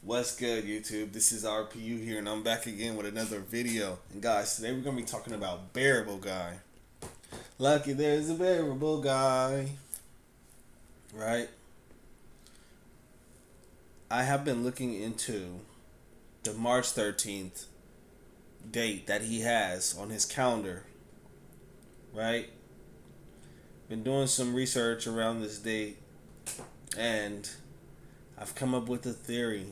What's good, YouTube? This is RPU here, and I'm back again with another video. And guys, today we're gonna be talking about Bearableguy. Lucky there's a Bearableguy, right? I have been looking into the March 13th date that he has on his calendar, right? Been doing some research around this date, and I've come up with a theory.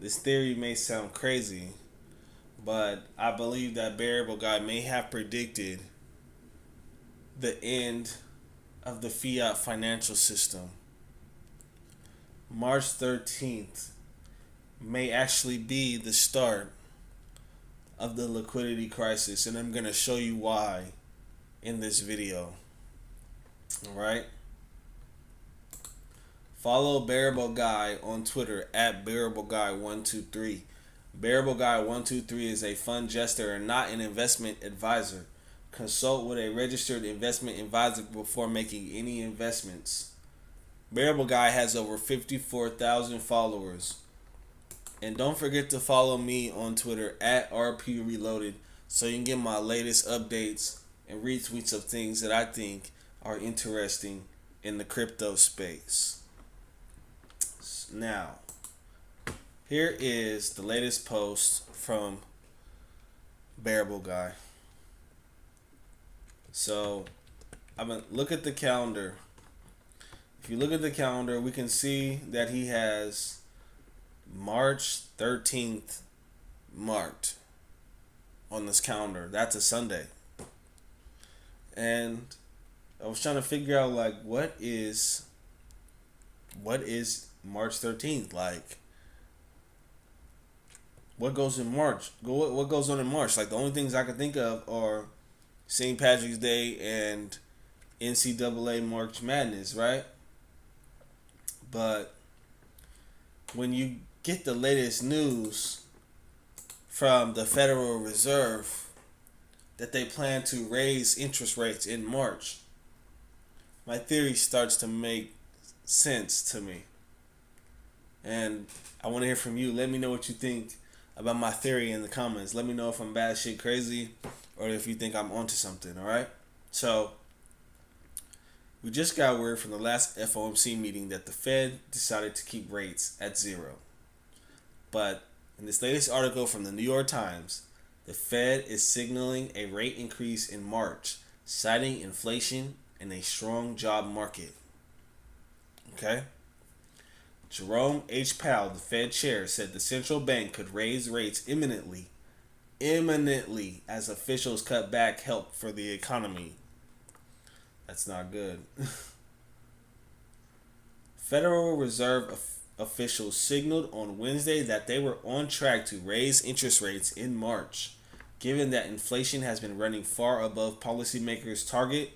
This theory may sound crazy, but I believe that Bearableguy may have predicted the end of the fiat financial system. March 13th may actually be the start of the liquidity crisis, and I'm going to show you why in this video. Alright? Follow Bearableguy on Twitter at Bearableguy123. Bearableguy123 is a fund jester and not an investment advisor. Consult with a registered investment advisor before making any investments. Bearableguy has over 54,000 followers. And don't forget to follow me on Twitter at RPUReloaded so you can get my latest updates and retweets of things that I think are interesting in the crypto space. Now, here is the latest post from Bearableguy. So, look at the calendar. If you look at the calendar, we can see that he has March 13th marked on this calendar. That's a Sunday. And I was trying to figure out, like, what is March 13th? Like, what goes in March? What goes on in March? Like, the only things I can think of are St. Patrick's Day and NCAA March Madness, right? But when you get the latest news from the Federal Reserve that they plan to raise interest rates in March, my theory starts to make sense to me. And I want to hear from you. Let me know what you think about my theory in the comments. Let me know if I'm batshit crazy or if you think I'm onto something, alright? So, we just got word from the last FOMC meeting that the Fed decided to keep rates at 0. But in this latest article from the New York Times, the Fed is signaling a rate increase in March, citing inflation and a strong job market. Okay? Jerome H. Powell, the Fed chair, said the central bank could raise rates imminently, as officials cut back help for the economy. That's not good. Federal Reserve officials signaled on Wednesday that they were on track to raise interest rates in March, given that inflation has been running far above policymakers' target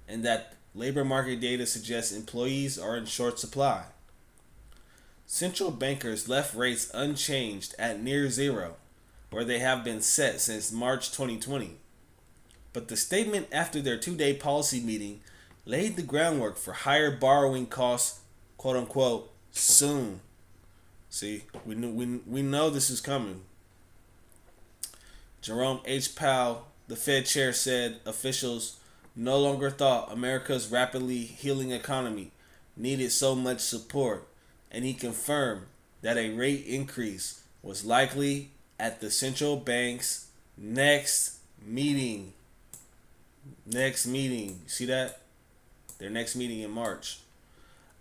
and that labor market data suggests employees are in short supply. Central bankers left rates unchanged at near 0, where they have been set since March 2020. But the statement after their two-day policy meeting laid the groundwork for higher borrowing costs, quote unquote, soon. See, we know this is coming. Jerome H. Powell, the Fed chair, said officials no longer thought America's rapidly healing economy needed so much support, and he confirmed that a rate increase was likely at the central bank's next meeting. See that? Their next meeting in March.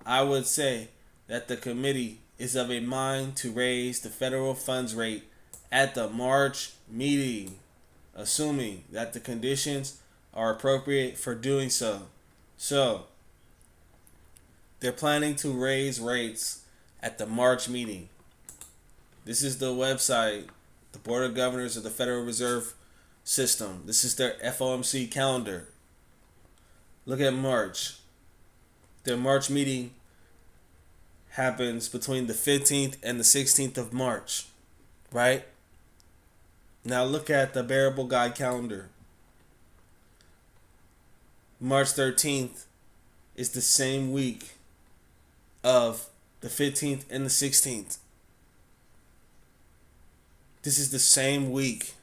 I would say that the committee is of a mind to raise the federal funds rate at the March meeting, assuming that the conditions are appropriate for doing so. So, they're planning to raise rates at the March meeting. This is the website, the Board of Governors of the Federal Reserve System. This is their FOMC calendar. Look at March. Their March meeting happens between the 15th and the 16th of March, right? Now look at the Bearableguy calendar. March 13th is the same week of the 15th and the 16th. this is the same week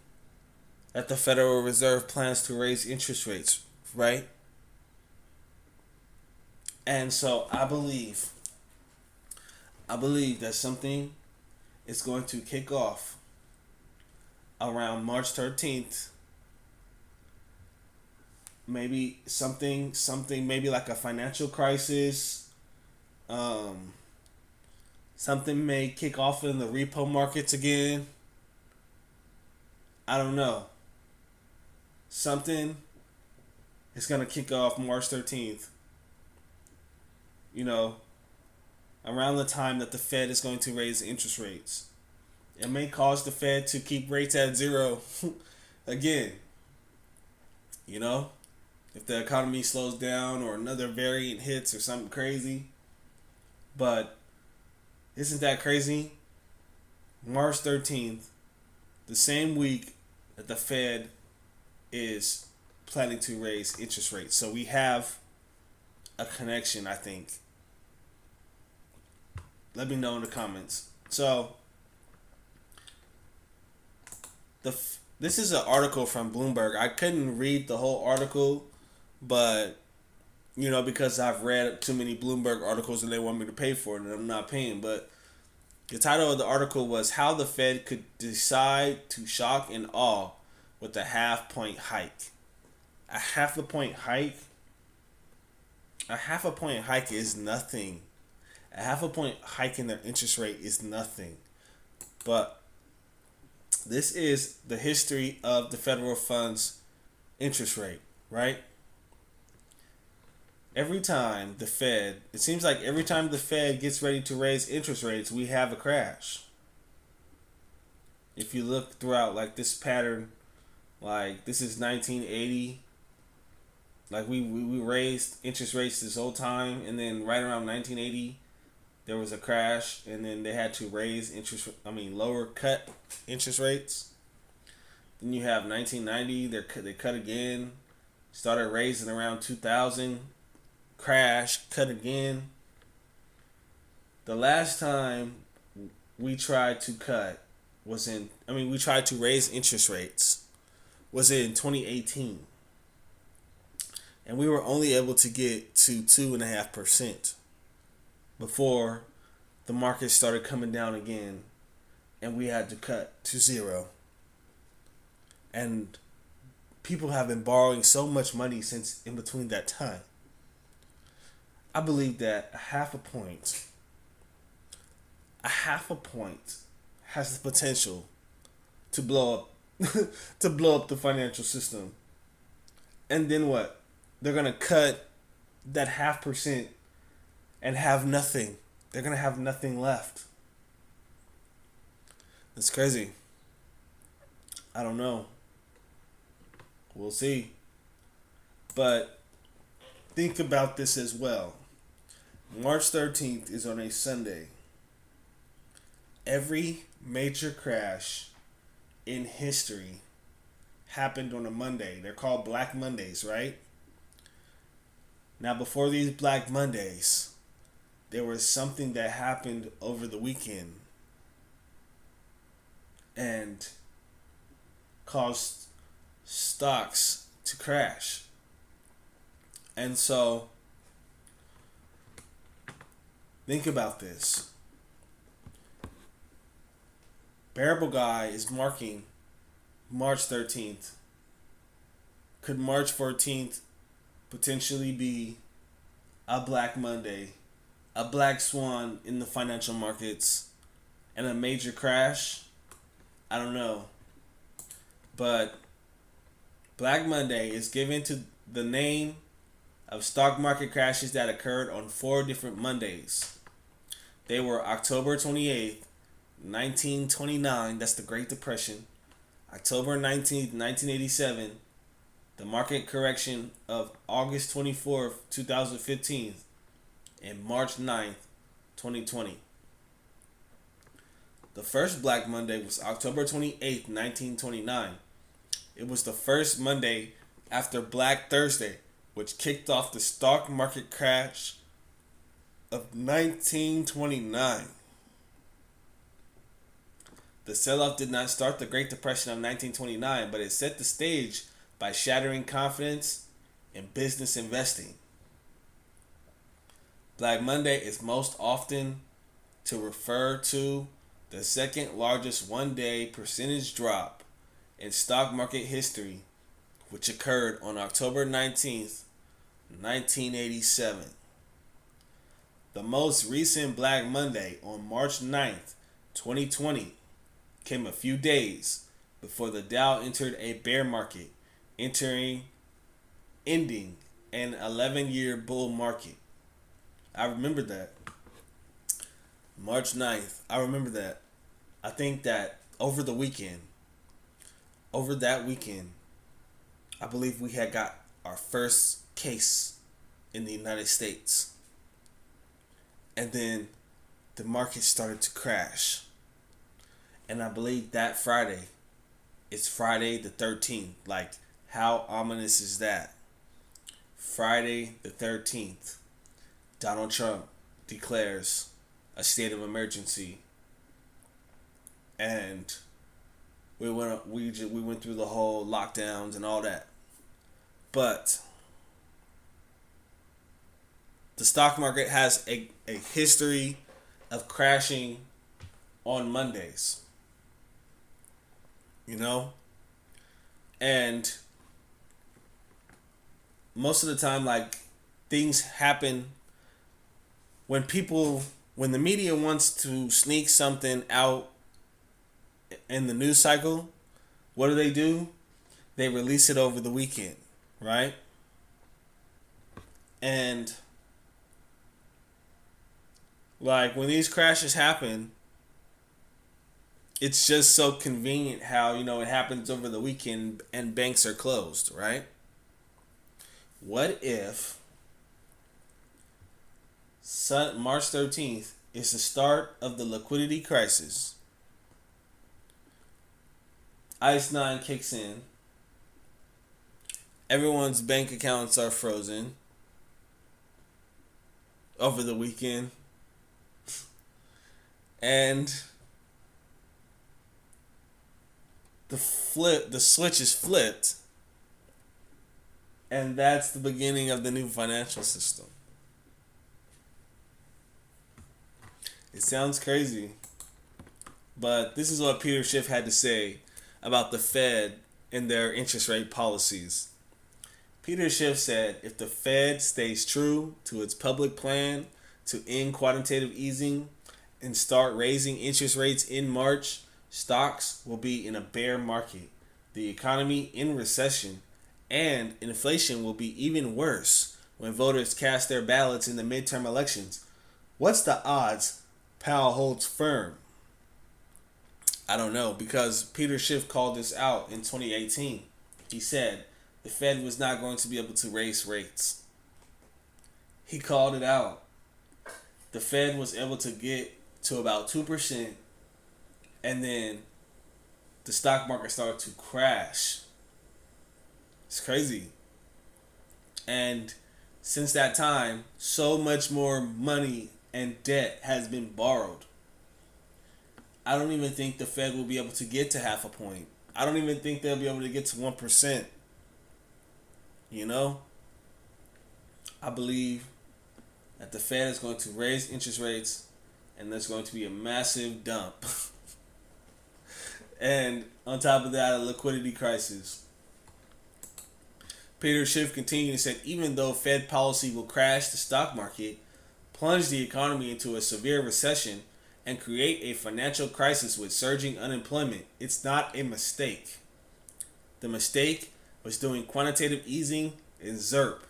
that the Federal Reserve plans to raise interest rates, right? And so I believe that something is going to kick off around March 13th. Maybe something maybe like a financial crisis. Something may kick off in the repo markets again. I don't know. Something is going to kick off March 13th. You know, around the time that the Fed is going to raise interest rates. It may cause the Fed to keep rates at zero again. You know, if the economy slows down or another variant hits or something crazy. But isn't that crazy? March 13th, the same week that the Fed is planning to raise interest rates. So we have a connection, I think. Let me know in the comments. So this is an article from Bloomberg. I couldn't read the whole article, but because I've read too many Bloomberg articles and they want me to pay for it and I'm not paying. But the title of the article was How the Fed Could Decide to Shock and Awe with a Half-Point Hike. A half a point hike? A half a point hike is nothing. A half a point hike in their interest rate is nothing. But this is the history of the federal funds interest rate, right? Every time the Fed, it seems like every time the Fed gets ready to raise interest rates, we have a crash. If you look throughout like this pattern, like this is 1980. Like we raised interest rates this whole time, and then right around 1980, there was a crash, and then they had to lower cut interest rates. Then you have 1990, they cut again, started raising around 2000, crash, cut again. The last time we tried to we tried to raise interest rates was in 2018. And we were only able to get to 2.5% before the market started coming down again and we had to cut to zero. And people have been borrowing so much money since in between that time. I believe that a half a point has the potential to blow up the financial system. And then what? They're going to cut that 0.5% and have nothing. They're going to have nothing left. It's crazy. I don't know. We'll see. But think about this as well. March 13th is on a Sunday. Every major crash in history happened on a Monday. They're called Black Mondays, right? Now, before these Black Mondays, there was something that happened over the weekend and caused stocks to crash. And so, think about this. Bearableguy is marking March 13th. Could March 14th potentially be a Black Monday, a black swan in the financial markets, and a major crash? I don't know. But Black Monday is given to the name of stock market crashes that occurred on 4 different Mondays. They were October 28th, 1929, that's the Great Depression. October 19th, 1987, the market correction of August 24th, 2015, and March 9th, 2020. The first Black Monday was October 28th, 1929. It was the first Monday after Black Thursday, which kicked off the stock market crash of 1929. The sell-off did not start the Great Depression of 1929, but it set the stage by shattering confidence in business investing. Black Monday is most often to refer to the second largest one-day percentage drop in stock market history, which occurred on October 19th, 1987. The most recent Black Monday on March 9th, 2020, came a few days before the Dow entered a bear market, ending an 11-year bull market. I remember that. March 9th. I remember that. I think that over that weekend, I believe we had got our first case in the United States. And then the market started to crash. And I believe that Friday, it's Friday the 13th. Like, how ominous is that? Friday the 13th, Donald Trump declares a state of emergency. And we went through the whole lockdowns and all that. But the stock market has a history of crashing on Mondays. You know? And most of the time, like, things happen when the media wants to sneak something out in the news cycle. What do? They release it over the weekend, right? And like, when these crashes happen, it's just so convenient how, it happens over the weekend and banks are closed, right? What if March 13th is the start of the liquidity crisis? ICE 9 kicks in. Everyone's bank accounts are frozen over the weekend. And the switch is flipped. And that's the beginning of the new financial system. It sounds crazy, but this is what Peter Schiff had to say about the Fed and their interest rate policies. Peter Schiff said, if the Fed stays true to its public plan to end quantitative easing and start raising interest rates in March, stocks will be in a bear market, the economy in recession, and inflation will be even worse when voters cast their ballots in the midterm elections. What's the odds Powell holds firm? I don't know, because Peter Schiff called this out in 2018. He said the Fed was not going to be able to raise rates. He called it out. The Fed was able to get to about 2%, and then the stock market started to crash. It's crazy. And since that time, so much more money and debt has been borrowed. I don't even think the Fed will be able to get to half a point. I don't even think they'll be able to get to 1%. I believe that the Fed is going to raise interest rates, and there's going to be a massive dump. And on top of that, a liquidity crisis. Peter Schiff continued and said, even though Fed policy will crash the stock market, plunge the economy into a severe recession, and create a financial crisis with surging unemployment, it's not a mistake. The mistake was doing quantitative easing and ZERP.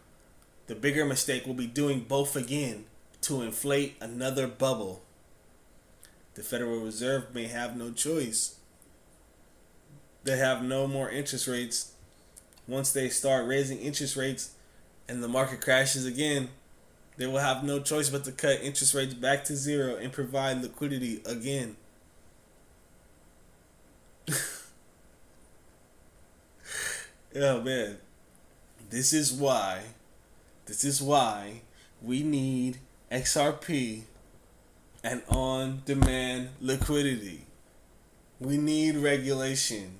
The bigger mistake will be doing both again to inflate another bubble. The Federal Reserve may have no choice. They have no more interest rates. Once they start raising interest rates and the market crashes again, they will have no choice but to cut interest rates back to zero and provide liquidity again. Oh man. This is why we need XRP and on-demand liquidity. We need regulation.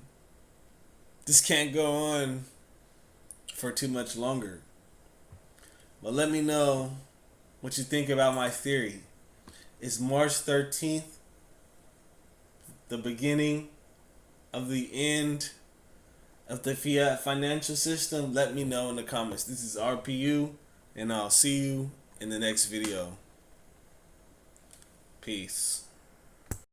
This can't go on for too much longer. But let me know what you think about my theory. Is March 13th the beginning of the end of the fiat financial system? Let me know in the comments. This is RPU, and I'll see you in the next video. Peace.